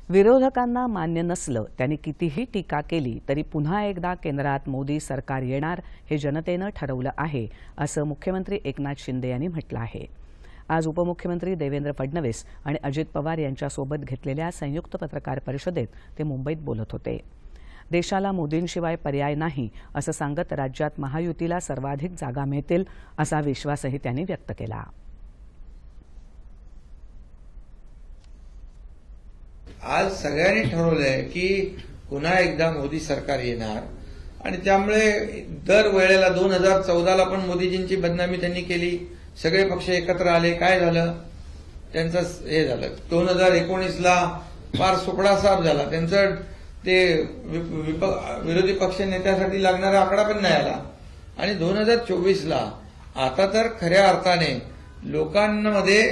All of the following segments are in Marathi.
विरोधकांना मान्य नसलं, त्यांनी कितीही टीका केली तरी पुन्हा एकदा केंद्रात मोदी सरकार येणार हे जनतेनं ठरवलं आहे, असं मुख्यमंत्री एकनाथ शिंदे यांनी म्हटलं आहे। आज उपमुख्यमंत्री देवेंद्र फडणवीस आणि अजित पवार यांच्यासोबत घेतलेल्या संयुक्त पत्रकार परिषदेत ते मुंबईत बोलत होते। देशाला मोदींशिवाय पर्याय नाही असं सांगत राज्यात महायुतीला सर्वाधिक जागा मिळतील असा विश्वासही त्यांनी व्यक्त केला। आज सगळ्यांनी ठरवलंय की पुन्हा एकदा मोदी सरकार येणार आणि त्यामुळे दर वेळेला 2014ला पण मोदीजींची बदनामी त्यांनी केली। सगळे पक्ष एकत्र आले, काय झालं त्यांचं हे झालं। 2019ला फार सुपडा साफ झाला त्यांचं, ते विरोधी पक्ष नेत्यासाठी लागणारा आकडा पण नाही आला। आणि 2024ला आता तर खऱ्या अर्थाने लोकांमध्ये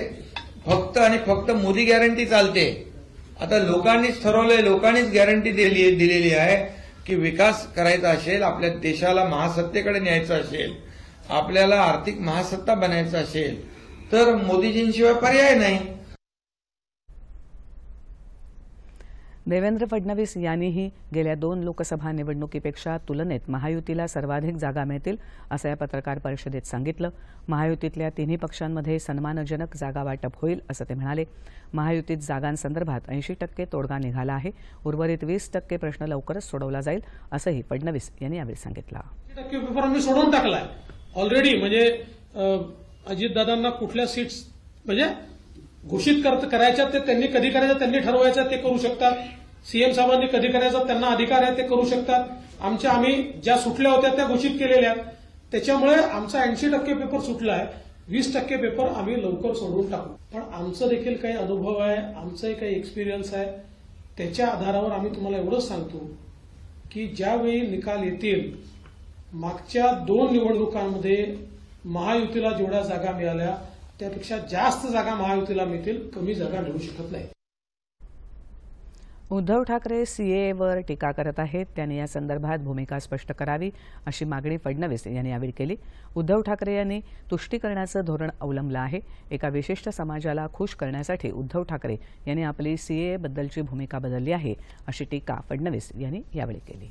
फक्त आणि फक्त मोदी गॅरंटी चालते। आता लोकांनीच ठरवलंय, लोकांनीच गॅरंटी दिलेली आहे की विकास करायचा असेल, आपल्या देशाला महासत्तेकडे न्यायचं असेल, आपल्याला आर्थिक महासत्ता बनायचं असेल तर मोदीजींशिवाय पर्याय नाही। देवेंद्र फडणवीस यांनीही गेल्या 2 लोकसभा निवडणुकीपेक्षा तुलनेत महायुतीला सर्वाधिक जागा मिळतील असं या पत्रकार परिषदेत सांगितलं। महायुतीतल्या तिन्ही पक्षांमध्ये सन्मानजनक जागा वाटप होईल असं ते म्हणाले। महायुतीत जागांसंदर्भात 80% तोडगा निघाला आहे, उर्वरित 20% प्रश्न लवकरच सोडवला जाईल असंही फडणवीस यांनी यावेळी सांगितलं। 80% पेपर आम्ही सोडवून टाकलाय ऑलरेडी, म्हणजे अजितदादांना कुठल्या सीट्स म्हणजे घोषित करायच्या ते त्यांनी कधी करायचं त्यांनी ठरवायचं, ते करू शकतात। सीएम साहेबांनी कधी करायचं त्यांना अधिकार आहे, ते करू शकतात। आम्ही ज्या सुटल्या होत्या त्या घोषित केलेल्या आहेत, त्याच्यामुळे आमचा 80% पेपर सुटला आहे। 20% पेपर आम्ही लवकर सोडवून टाकू। पण आमचं देखील काही अनुभव आहे, आमचाही काही एक्सपिरियन्स आहे, त्याच्या आधारावर आम्ही तुम्हाला एवढंच सांगतो की ज्यावेळी निकाल येतील, मागच्या 2 निवडणुकांमध्ये महायुतीला जेवढ्या जागा मिळाल्या त्यापेक्षा जास्त जागा महायुतीला मिळतील, कमी जागा मिळू शकत नाही। उद्धव ठाकरे सीएएवर टीका करत आहेत, त्यांनी या संदर्भात भूमिका स्पष्ट करावी अशी मागणी फडणवीस यांनी यावेळी केली। उद्धव ठाकरे यांनी तुष्टीकरणाचं धोरण अवलंबलं आहे। एका विशिष्ट समाजाला खुश करण्यासाठी उद्धव ठाकरे यांनी आपली सीएए बद्दलची भूमिका बदलली आहे अशी टीका फडणवीस यांनी यावेळी केली।